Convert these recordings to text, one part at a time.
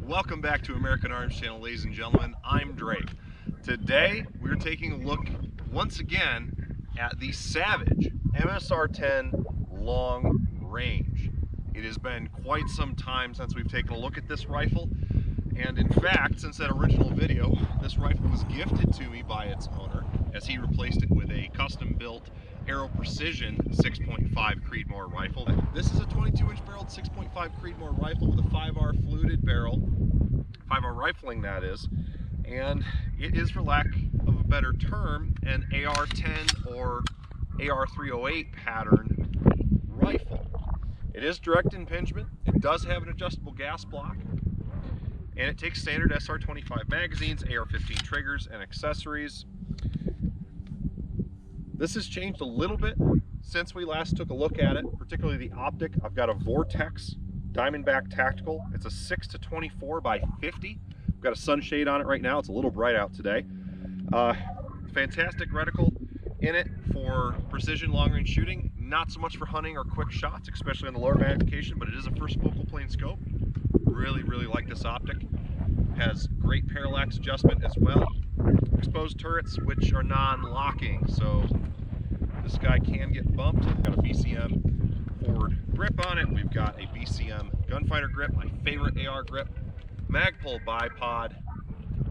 Welcome back to American Arms Channel, ladies and gentlemen. I'm Drake. Today we're taking a look once again at the Savage MSR-10 Long Range. It has been quite some time since we've taken a look at this rifle, and in fact, since that original video, this rifle was gifted to me by its owner as he replaced it with a custom-built Aero Precision 6.5 Creedmoor rifle. This is a 22-inch barreled 6.5 Creedmoor rifle with a 5R fluted barrel, 5R rifling that is, and it is, for lack of a better term, an AR-10 or AR-308 pattern rifle. It is direct impingement, it does have an adjustable gas block, and it takes standard SR-25 magazines, AR-15 triggers, and accessories. This has changed a little bit since we last took a look at it, particularly the optic. I've got a Vortex Diamondback Tactical. It's a 6-24 by 50. I've got a sunshade on it right now. It's a little bright out today. Fantastic reticle in it for precision long-range shooting. Not so much for hunting or quick shots, especially on the lower magnification, but it is a first focal plane scope. Really like this optic. Has great parallax adjustment as well. Exposed turrets, which are non-locking, so this guy can get bumped. We've got a BCM forward grip on it. We've got a BCM gunfighter grip, my favorite AR grip, Magpul bipod,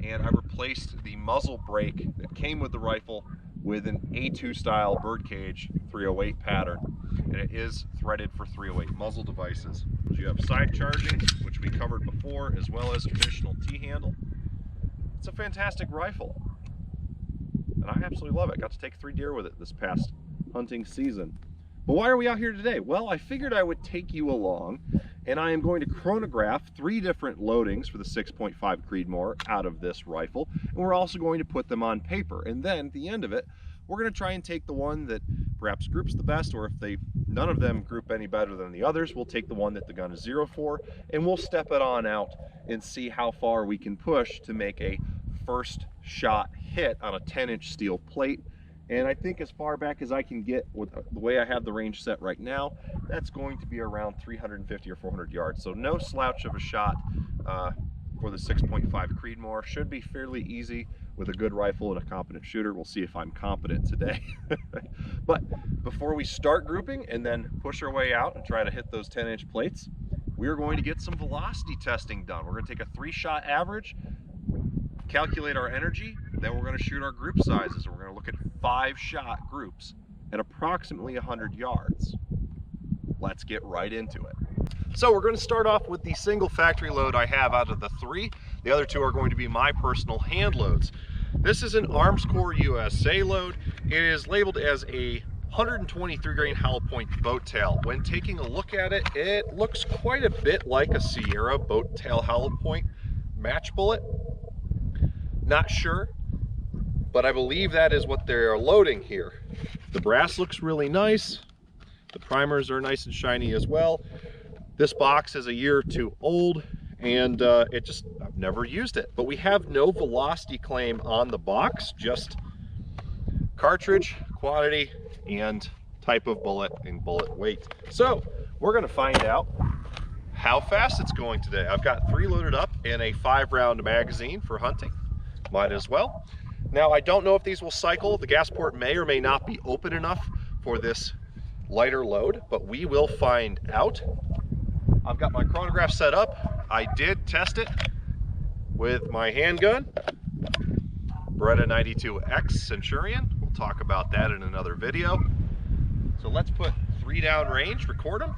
and I replaced the muzzle brake that came with the rifle with an A2 style birdcage 308 pattern, and it is threaded for 308 muzzle devices. You have side charging, which we covered before, as well as traditional T-handle. It's a fantastic rifle, and I absolutely love it. Got to take 3 deer with it this past hunting season. But why are we out here today? Well, I figured I would take you along, and I am going to chronograph 3 different loadings for the 6.5 Creedmoor out of this rifle, and we're also going to put them on paper. And then at the end of it, we're going to try and take the one that perhaps groups the best, or if none of them group any better than the others, we'll take the one that the gun is 0 for, and we'll step it on out and see how far we can push to make a first shot hit on a 10-inch steel plate. And I think as far back as I can get with the way I have the range set right now, that's going to be around 350 or 400 yards. So no slouch of a shot for the 6.5 Creedmoor. Should be fairly easy with a good rifle and a competent shooter. We'll see if I'm competent today. But before we start grouping and then push our way out and try to hit those 10-inch plates, we're going to get some velocity testing done. We're going to take a 3-shot average, calculate our energy, then we're going to shoot our group sizes. We're going to look at 5-shot groups at approximately 100 yards. Let's get right into it. So we're going to start off with the single factory load I have out of the 3. The other 2 are going to be my personal hand loads. This is an ARMSCOR USA load. It is labeled as a 123 grain hollow point boat tail. When taking a look at it, it looks quite a bit like a Sierra boat tail hollow point match bullet. Not sure, but I believe that is what they're loading here. The brass looks really nice. The primers are nice and shiny as well. This box is a year or 2 old, and I've never used it. But we have no velocity claim on the box, just cartridge, quantity, and type of bullet and bullet weight. So we're gonna find out how fast it's going today. I've got 3 loaded up in a 5-round magazine for hunting. Might as well. Now, I don't know if these will cycle. The gas port may or may not be open enough for this lighter load, but we will find out. I've got my chronograph set up. I did test it with my handgun, Beretta 92X Centurion. We'll talk about that in another video. So let's put 3 down range, record them,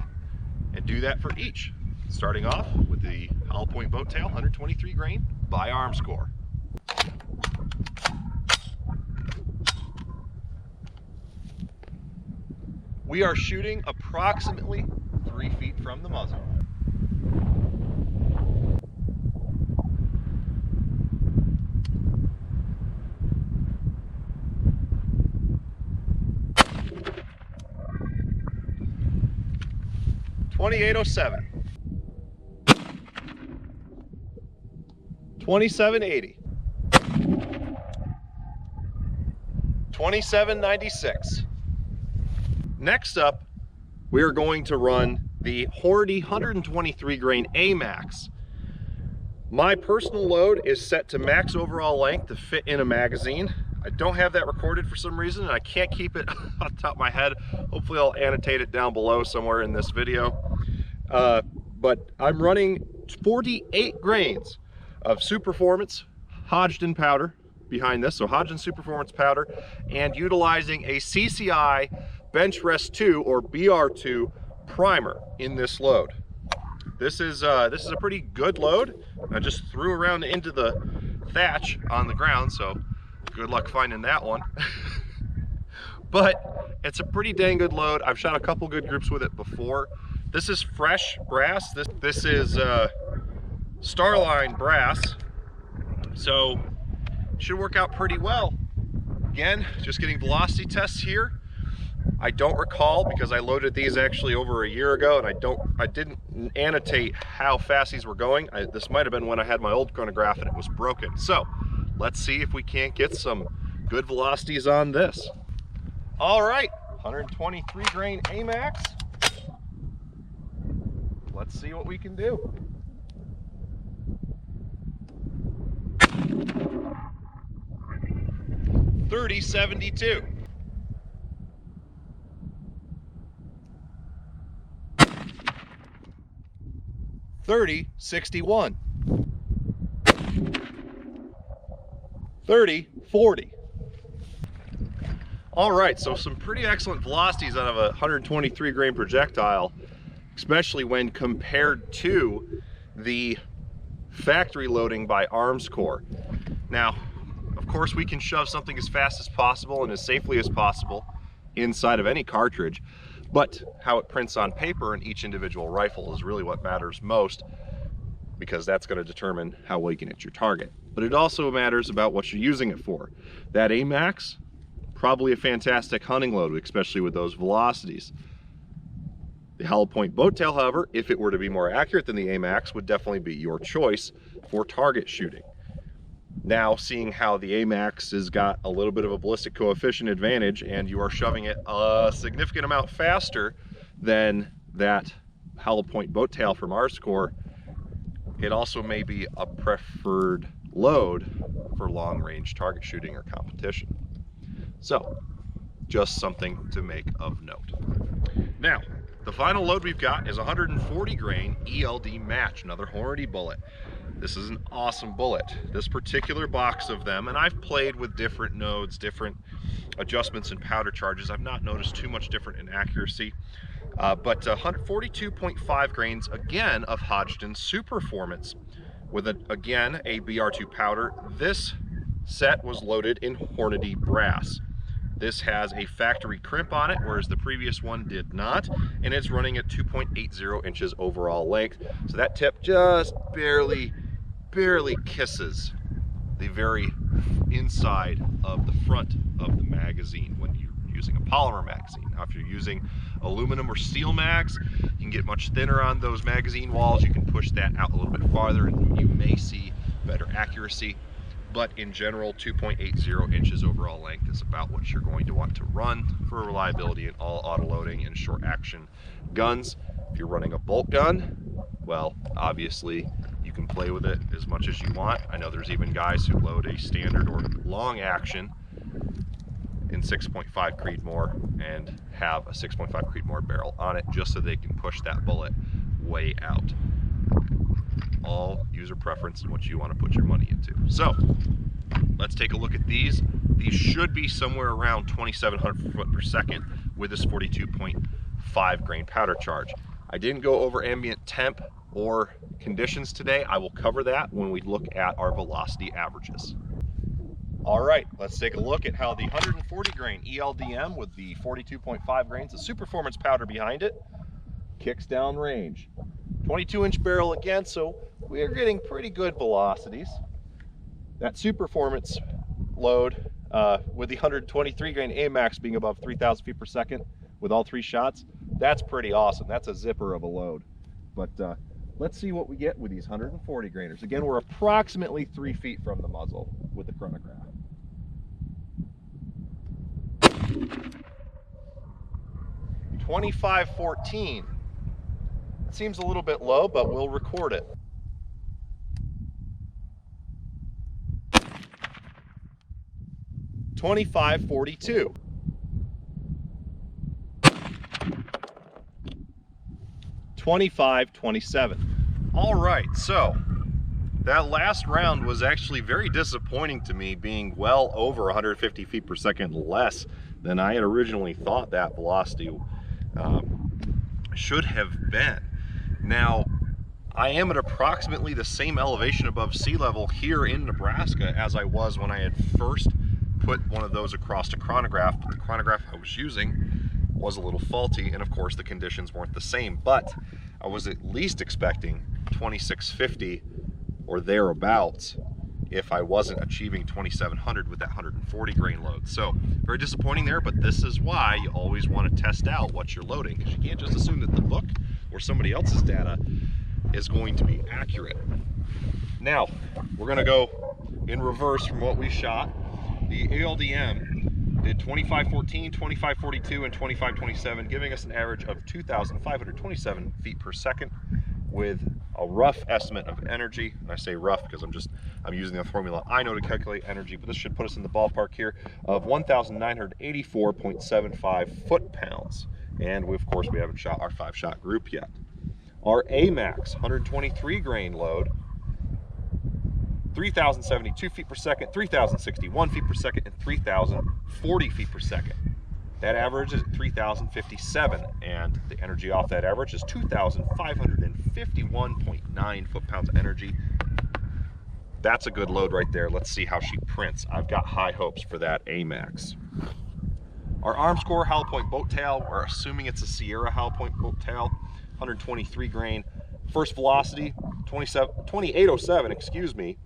and do that for each. Starting off with the hollow point boat tail, 123 grain by ARMSCOR. We are shooting approximately 3 feet from the muzzle. .2807, 2780, 2796. Next up, we are going to run the Hornady 123 grain A-max. My personal load is set to max overall length to fit in a magazine. I don't have that recorded for some reason, and I can't keep it off the top of my head. Hopefully I'll annotate it down below somewhere in this video. But I'm running 48 grains of Superformance Hodgdon powder behind this, so Hodgdon Superformance powder, and utilizing a CCI Bench Rest 2 or BR-2 primer in this load. This is a pretty good load. I just threw around into the thatch on the ground, so good luck finding that one. But it's a pretty dang good load. I've shot a couple good groups with it before. This is fresh brass. This is Starline brass, so should work out pretty well. Again, just getting velocity tests here. I don't recall, because I loaded these actually over a year ago, and I didn't annotate how fast these were going. This might have been when I had my old chronograph and it was broken. So let's see if we can't get some good velocities on this. All right, 123 grain AMAX. Let's see what we can do. .30-72. .30-61. .30-40. All right, so some pretty excellent velocities out of a 123 grain projectile, especially when compared to the factory loading by ARMSCOR. Now, of course, we can shove something as fast as possible and as safely as possible inside of any cartridge, but how it prints on paper in each individual rifle is really what matters most, because that's going to determine how well you can hit your target. But it also matters about what you're using it for. That AMAX, probably a fantastic hunting load, especially with those velocities. The hollow point boat tail, however, if it were to be more accurate than the AMAX, would definitely be your choice for target shooting. Now, seeing how the AMAX has got a little bit of a ballistic coefficient advantage, and you are shoving it a significant amount faster than that hollow point boat tail from ARMSCOR, it also may be a preferred load for long range target shooting or competition. So, just something to make of note. Now, the final load we've got is 140 grain ELD match, another Hornady bullet. This is an awesome bullet. This particular box of them, and I've played with different nodes, different adjustments and powder charges. I've not noticed too much different in accuracy, but 142.5 grains again of Hodgdon Superformance with again a BR-2 powder. This set was loaded in Hornady brass. This has a factory crimp on it, whereas the previous one did not, and it's running at 2.80 inches overall length. So that tip just barely kisses the very inside of the front of the magazine when you're using a polymer magazine. Now, if you're using aluminum or steel mags, you can get much thinner on those magazine walls. You can push that out a little bit farther and you may see better accuracy. But in general, 2.80 inches overall length is about what you're going to want to run for reliability in all auto loading and short action guns. If you're running a bolt gun, well, obviously you can play with it as much as you want. I know there's even guys who load a standard or long action in 6.5 Creedmoor and have a 6.5 Creedmoor barrel on it just so they can push that bullet way out. All user preference and what you want to put your money into. So let's take a look at these. These should be somewhere around 2,700 foot per second with this 42.5 grain powder charge. I didn't go over ambient temp or conditions today. I will cover that when we look at our velocity averages. All right, let's take a look at how the 140 grain ELDM with the 42.5 grains of Superformance powder behind it kicks down range. 22-inch barrel again, so we're getting pretty good velocities. That Superformance load with the 123 grain AMAX being above 3,000 feet per second with all 3 shots, that's pretty awesome. That's a zipper of a load. But let's see what we get with these 140 grainers. Again, we're approximately 3 feet from the muzzle with the chronograph. .25-14. Seems a little bit low, but we'll record it. 25.42. 25.27. All right, so that last round was actually very disappointing to me, being well over 150 feet per second less than I had originally thought that velocity should have been. Now, I am at approximately the same elevation above sea level here in Nebraska as I was when I had first put one of those across a chronograph, but the chronograph I was using was a little faulty, and of course the conditions weren't the same, but I was at least expecting 2650 or thereabouts if I wasn't achieving 2700 with that 140 grain load. So very disappointing there, but this is why you always want to test out what you're loading, because you can't just assume that the book or somebody else's data is going to be accurate. Now we're going to go in reverse from what we shot. The ELDM did 25.14, 25.42, and 25.27, giving us an average of 2,527 feet per second with a rough estimate of energy. And I say rough because I'm using the formula I know to calculate energy, but this should put us in the ballpark here of 1,984.75 foot-pounds. And of course, we haven't shot our 5-shot group yet. Our AMAX 123 grain load, 3,072 feet per second, 3,061 feet per second, and 3,040 feet per second. That average is 3,057, and the energy off that average is 2,551.9 foot-pounds of energy. That's a good load right there. Let's see how she prints. I've got high hopes for that AMAX. Our ARMSCOR hollow point boat tail, we're assuming it's a Sierra hollow point boat tail, 123 grain. First velocity, 2807, excuse me.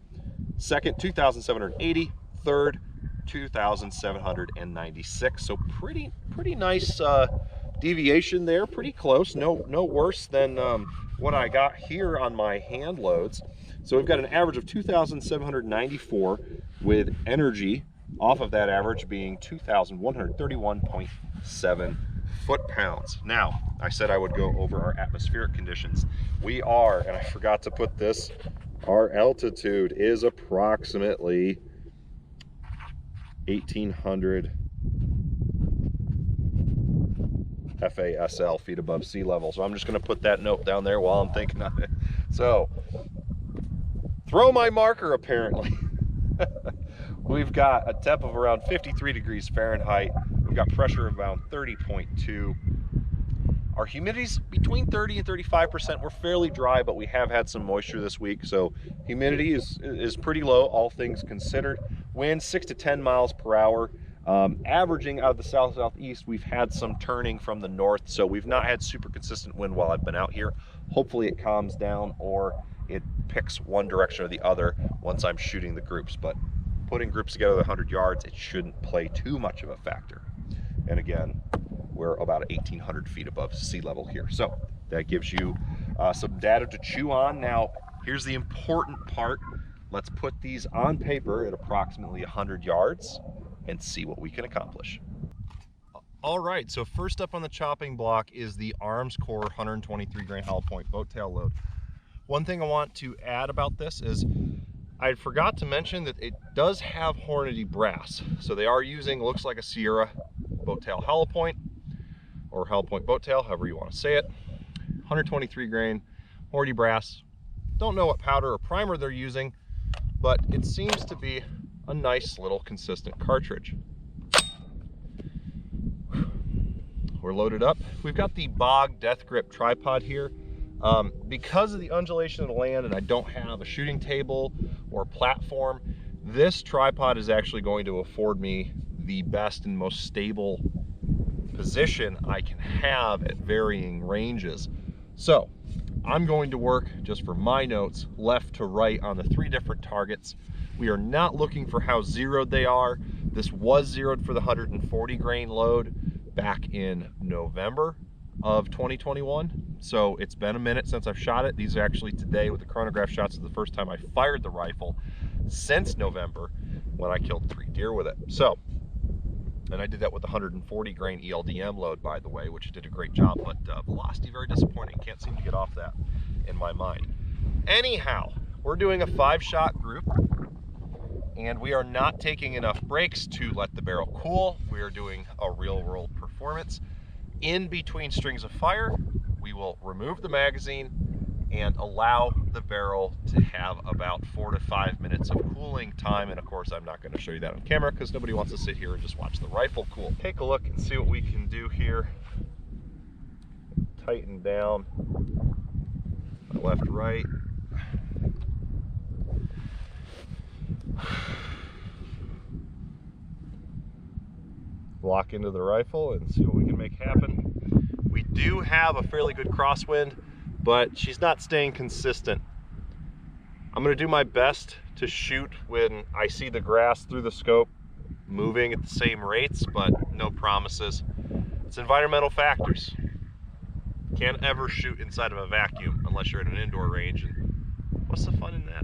Second, 2,780. Third, 2,796. So pretty nice deviation there. Pretty close. No worse than what I got here on my hand loads. So we've got an average of 2,794 with energy off of that average being 2,131.7 foot-pounds. Now, I said I would go over our atmospheric conditions. We are, and I forgot to put this, our altitude is approximately 1,800 FASL, feet above sea level. So I'm just going to put that note down there while I'm thinking of it. So, throw my marker apparently. We've got a temp of around 53 degrees Fahrenheit. We've got pressure of around 30.2. Our humidity's between 30 and 35%. We're fairly dry, but we have had some moisture this week, so humidity is pretty low, all things considered. Wind 6 to 10 miles per hour. Averaging out of the south-southeast, we've had some turning from the north, so we've not had super consistent wind while I've been out here. Hopefully it calms down or it picks one direction or the other once I'm shooting the groups, but putting groups together at 100 yards, it shouldn't play too much of a factor. And again, we're about 1,800 feet above sea level here. So that gives you some data to chew on. Now, here's the important part. Let's put these on paper at approximately 100 yards and see what we can accomplish. All right, so first up on the chopping block is the ARMSCOR 123 grain hollow point boat tail load. One thing I want to add about this is I forgot to mention that it does have Hornady brass. So they are using, looks like a Sierra boat tail hollow point, or hollow point boat tail, however you want to say it. 123 grain Hornady brass. Don't know what powder or primer they're using, but it seems to be a nice little consistent cartridge. We're loaded up. We've got the Bog Death Grip tripod here. Because of the undulation of the land and I don't have a shooting table or platform, this tripod is actually going to afford me the best and most stable position I can have at varying ranges. So I'm going to work, just for my notes, left to right on the 3 different targets. We are not looking for how zeroed they are. This was zeroed for the 140 grain load back in November of 2021. So it's been a minute since I've shot it. These are actually today with the chronograph shots is the first time I fired the rifle since November when I killed 3 deer with it. So, and I did that with the 140 grain ELDM load, by the way, which did a great job, but velocity very disappointing. Can't seem to get off that in my mind. Anyhow, we're doing a 5-shot group, and we are not taking enough breaks to let the barrel cool. We are doing a real-world performance. In between strings of fire, we will remove the magazine and allow the barrel to have about 4 to 5 minutes of cooling time. And of course, I'm not going to show you that on camera because nobody wants to sit here and just watch the rifle cool. Take a look and see what we can do here. Tighten down left, right. Lock into the rifle and see what we can make happen. We do have a fairly good crosswind, but she's not staying consistent. I'm going to do my best to shoot when I see the grass through the scope moving at the same rates, but no promises. It's environmental factors. Can't ever shoot inside of a vacuum unless you're at an indoor range, and what's the fun in that?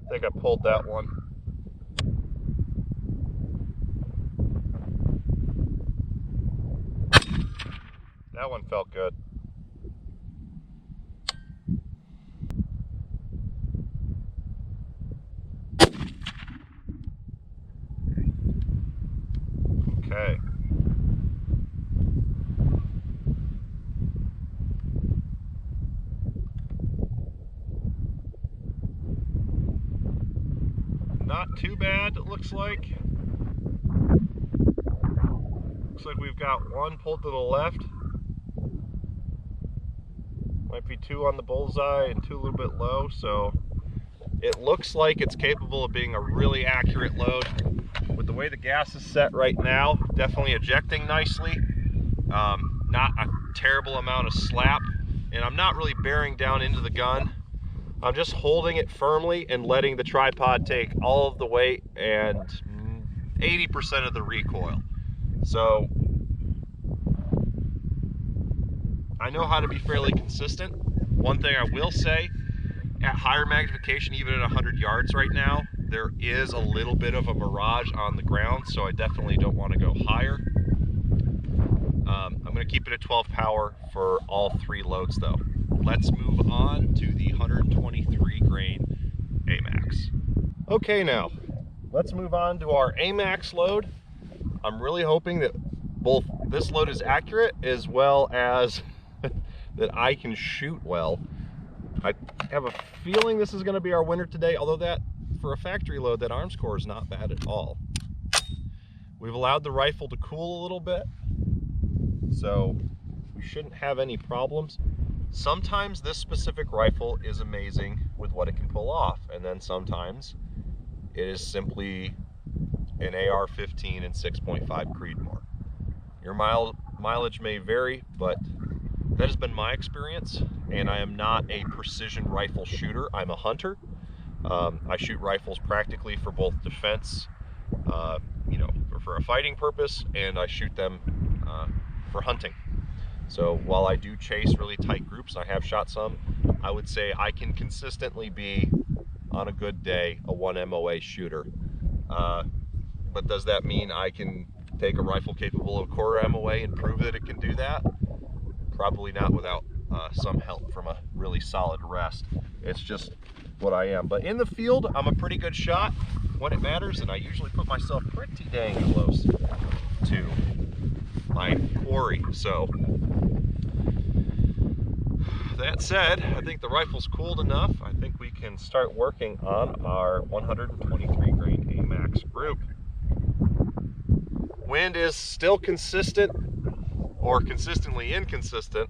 I think I pulled that one. That one felt good. Okay. Not too bad, it looks like. Looks like we've got one pulled to the left. Might be two on the bullseye and two a little bit low, so it looks like it's capable of being a really accurate load. With the way the gas is set right now, definitely ejecting nicely. Not a terrible amount of slap, and I'm not really bearing down into the gun. I'm just holding it firmly and letting the tripod take all of the weight and 80% of the recoil. So I know how to be fairly consistent. One thing I will say, at higher magnification, even at 100 yards right now, there is a little bit of a mirage on the ground, so I definitely don't want to go higher. I'm going to keep it at 12 power for all three loads though. Let's move on to the 123 grain A-max. Okay, now let's move on to our A-max load. I'm really hoping that both this load is accurate as well as that I can shoot well. I have a feeling this is going to be our winner today, although that for a factory load, that ARMSCOR is not bad at all. We've allowed the rifle to cool a little bit, so we shouldn't have any problems. Sometimes this specific rifle is amazing with what it can pull off, and then sometimes it is simply an AR-15 and 6.5 Creedmoor. Your mileage may vary, but that has been my experience, and I am not a precision rifle shooter. I'm a hunter. I shoot rifles practically for both defense, you know, for a fighting purpose, and I shoot them for hunting. So while I do chase really tight groups, I have shot some, I would say I can consistently be, on a good day, a 1 MOA shooter. But does that mean I can take a rifle capable of quarter MOA and prove that it can do that? Probably not without some help from a really solid rest. It's just what I am. But in the field, I'm a pretty good shot when it matters, and I usually put myself pretty dang close to my quarry. So that said, I think the rifle's cooled enough. I think we can start working on our 123 grain A-max group. Wind is still consistent, or consistently inconsistent.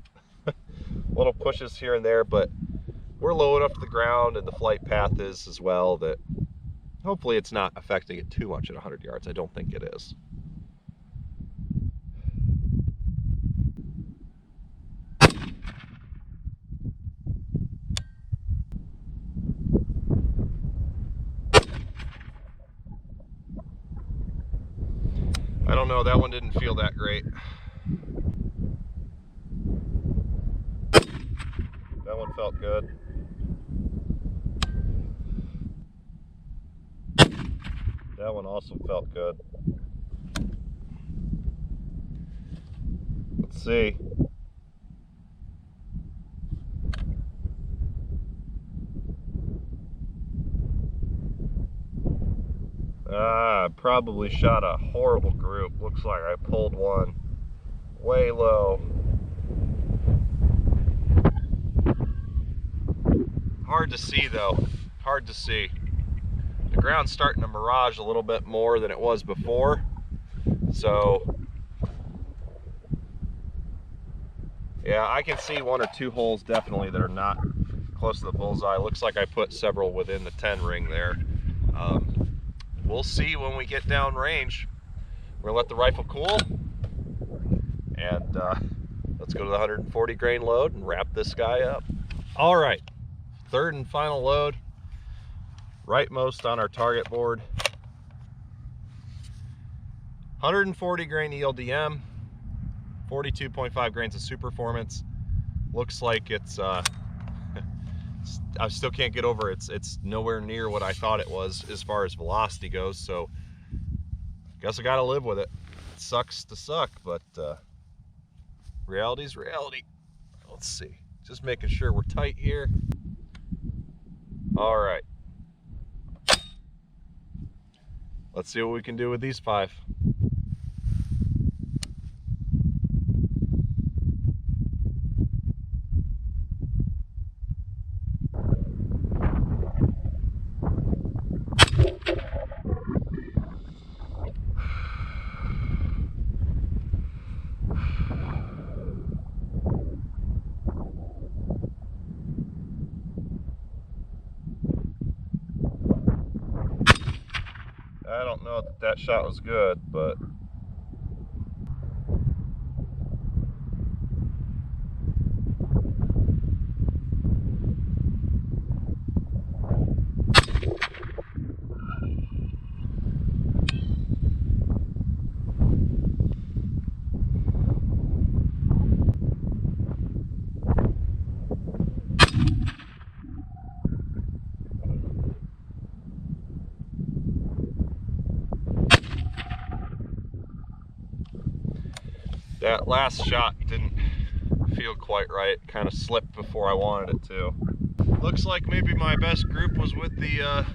Little pushes here and there, but we're low enough to the ground, and the flight path is as well, that hopefully it's not affecting it too much at 100 yards. I don't think it is. know, that one didn't feel that great. That one felt good. That one also felt good. Let's see. I probably shot a horrible group. Looks like I pulled one way low. Hard to see though, hard to see. The ground's starting to mirage a little bit more than it was before. So, yeah, I can see one or two holes definitely that are not close to the bullseye. Looks like I put several within the 10 ring there. We'll see when we get down range. We're gonna let the rifle cool, and let's go to the 140 grain load and wrap this guy up. All right, third and final load, rightmost on our target board. 140 grain ELDM, 42.5 grains of Superformance. Looks like it's I still can't get over it. It's nowhere near what I thought it was as far as velocity goes, so guess I gotta live with it. It sucks to suck, but reality's reality. Let's see, just making sure we're tight here. All right, let's see what we can do with these 5. I don't know that that shot was good, but that last shot didn't feel quite right. Kind of slipped before I wanted it to. Looks like maybe my best group was with the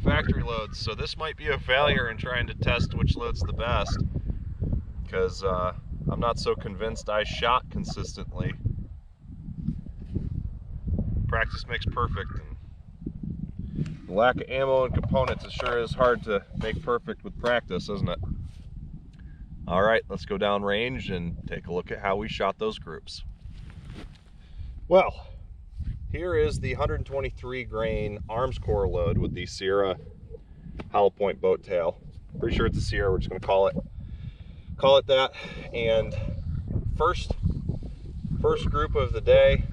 factory loads, so this might be a failure in trying to test which load's the best, because I'm not so convinced I shot consistently. Practice makes perfect, and the lack of ammo and components, it sure is hard to make perfect with practice, isn't it? All right, let's go down range and take a look at how we shot those groups. Well, here is the 123 grain ARMSCOR load with the Sierra hollow point boat tail. Pretty sure it's a Sierra, we're just gonna call it that. And first group of the day,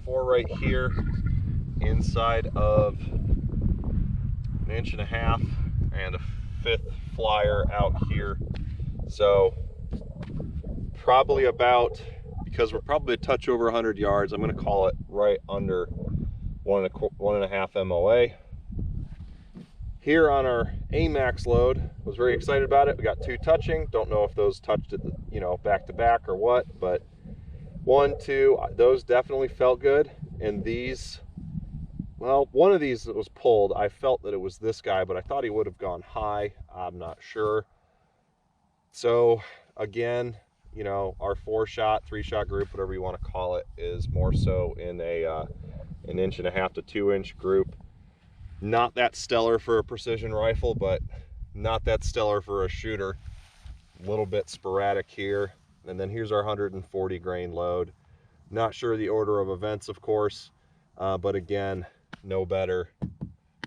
4 right here, inside of 1.5 inches, and a 5th flyer out here. So probably about, because we're probably a touch over 100 yards, I'm going to call it right under 1.5 MOA. Here on our AMAX load, was very excited about it. We got 2 touching. Don't know if those touched it, you know, back to back or what, but 1, 2, those definitely felt good. And these, well, one of these that was pulled, I felt that it was this guy, but I thought he would have gone high. I'm not sure. So again, you know, our 4-shot, 3-shot group, whatever you want to call it, is more so in a 1.5 inch to 2 inch group. Not that stellar for a precision rifle, but not that stellar for a shooter. A little bit sporadic here. And then here's our 140 grain load. Not sure the order of events, of course, but again, no better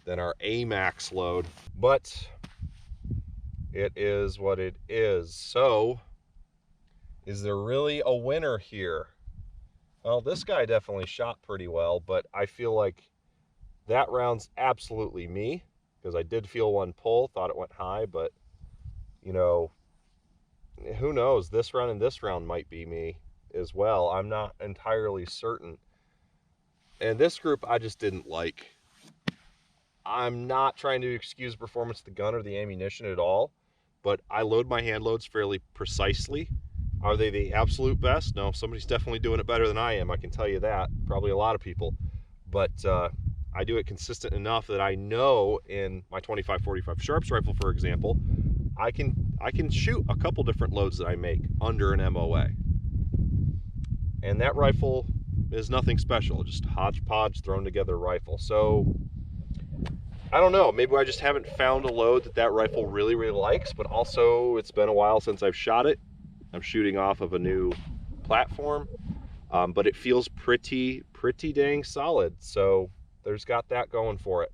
than our AMAX load. But it is what it is. So, is there really a winner here? Well, this guy definitely shot pretty well, but I feel like that round's absolutely me, because I did feel one pull, thought it went high, but, you know, who knows, this round and this round might be me as well. I'm not entirely certain. And this group I just didn't like. I'm not trying to excuse performance of the gun or the ammunition at all, but I load my hand loads fairly precisely. Are they the absolute best? No, somebody's definitely doing it better than I am, I can tell you that. Probably a lot of people. But I do it consistent enough that I know in my 25-45 Sharps rifle, for example, I can shoot a couple different loads that I make under an MOA. And that rifle is nothing special, just hodgepodge thrown together rifle. So I don't know, maybe I just haven't found a load that rifle really likes, but also it's been a while since I've shot it. I'm shooting off of a new platform, but it feels pretty dang solid. So there's got that going for it.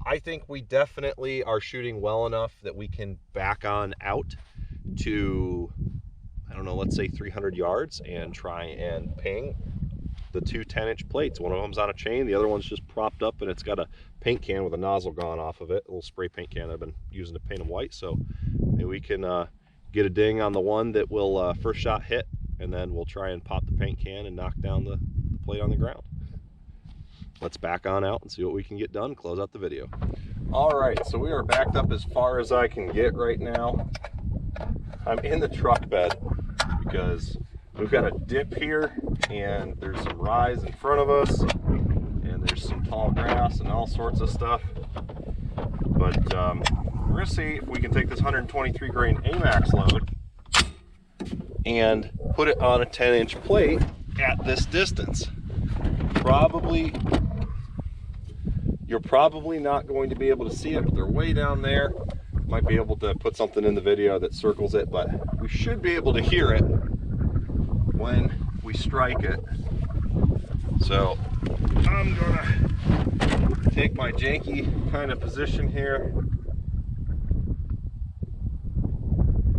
I think we definitely are shooting well enough that we can back on out to, I don't know, let's say 300 yards and try and ping the two 10-inch plates. One of them's on a chain, the other one's just propped up, and it's got a paint can with a nozzle gone off of it, a little spray paint can I've been using to paint them white. So maybe we can get a ding on the one that will first shot hit, and then we'll try and pop the paint can and knock down the plate on the ground. Let's back on out and see what we can get done, close out the video. All right, so we are backed up as far as I can get right now. I'm in the truck bed because we've got a dip here and there's some rise in front of us and there's some tall grass and all sorts of stuff. But we're gonna see if we can take this 123 grain AMAX load and put it on a 10-inch plate at this distance. You're probably not going to be able to see it, but they're way down there. Might be able to put something in the video that circles it, but we should be able to hear it when we strike it. So I'm gonna take my janky kind of position here.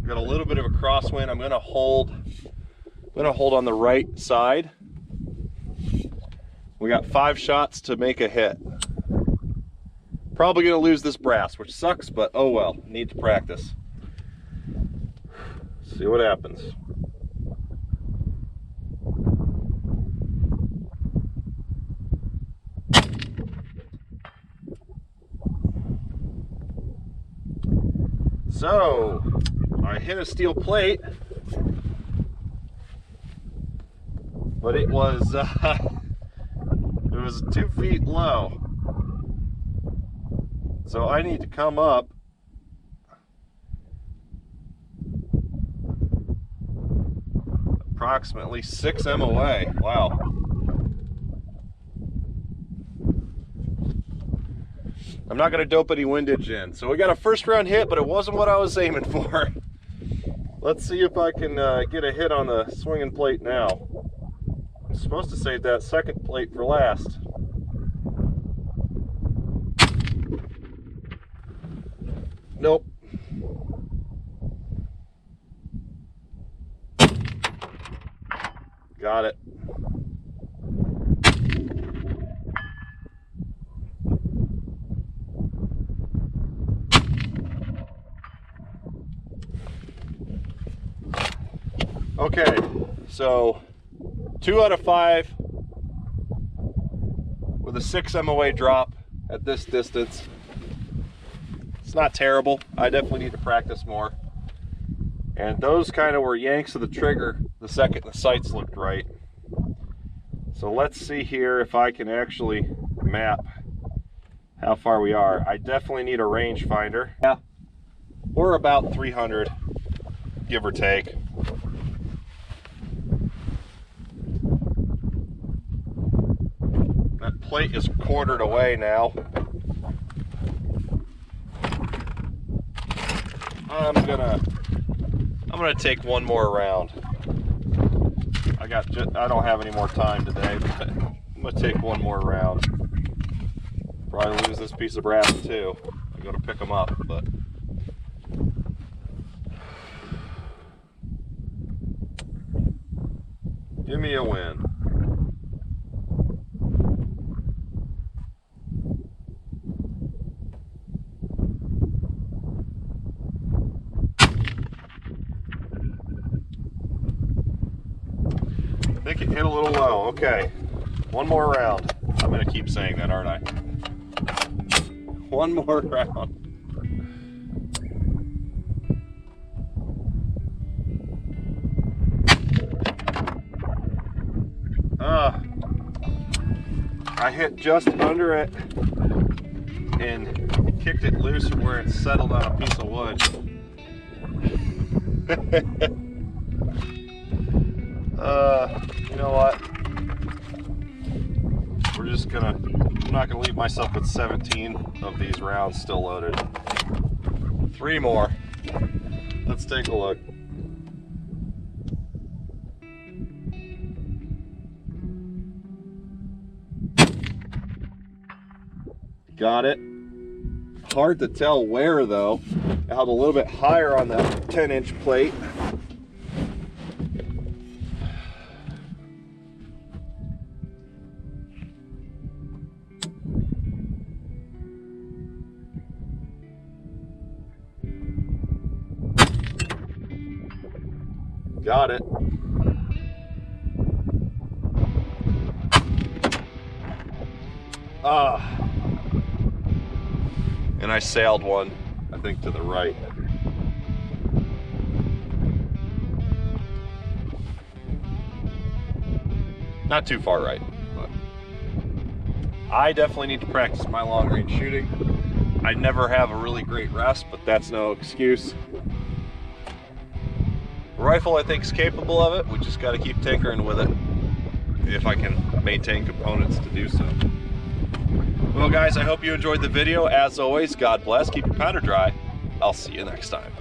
Got a little bit of a crosswind. I'm gonna hold on the right side. We got 5 shots to make a hit. Probably gonna lose this brass, which sucks, but oh well, need to practice. See what happens. So, I hit a steel plate, but it was 2 feet low. So I need to come up approximately 6 MOA. Wow. I'm not going to dope any windage in. So we got a first round hit, but it wasn't what I was aiming for. Let's see if I can get a hit on the swinging plate now. I'm supposed to save that second plate for last. Nope. Got it. Okay, so 2 out of 5 with a 6 MOA drop at this distance. It's not terrible. I definitely need to practice more. And those kind of were yanks of the trigger the second the sights looked right. So let's see here if I can actually map how far we are. I definitely need a rangefinder. Yeah, we're about 300, give or take. That plate is quartered away now. I'm gonna take one more round. I don't have any more time today, but I'm gonna take one more round. Probably lose this piece of brass too. I go to pick them up, but give me a win. make it hit a little low. Okay, one more round. I'm gonna keep saying that, aren't I? One more round. I hit just under it and kicked it loose from where it settled on a piece of wood. You know what? I'm not gonna leave myself with 17 of these rounds still loaded. 3 more. Let's take a look. Got it. Hard to tell where though. I held a little bit higher on that 10-inch plate. Got it. And I sailed one, I think, to the right. Not too far right, but I definitely need to practice my long range shooting. I never have a really great rest, but that's no excuse. The rifle, I think, is capable of it. We just got to keep tinkering with it if I can maintain components to do so. Well, guys, I hope you enjoyed the video. As always, God bless. Keep your powder dry. I'll see you next time.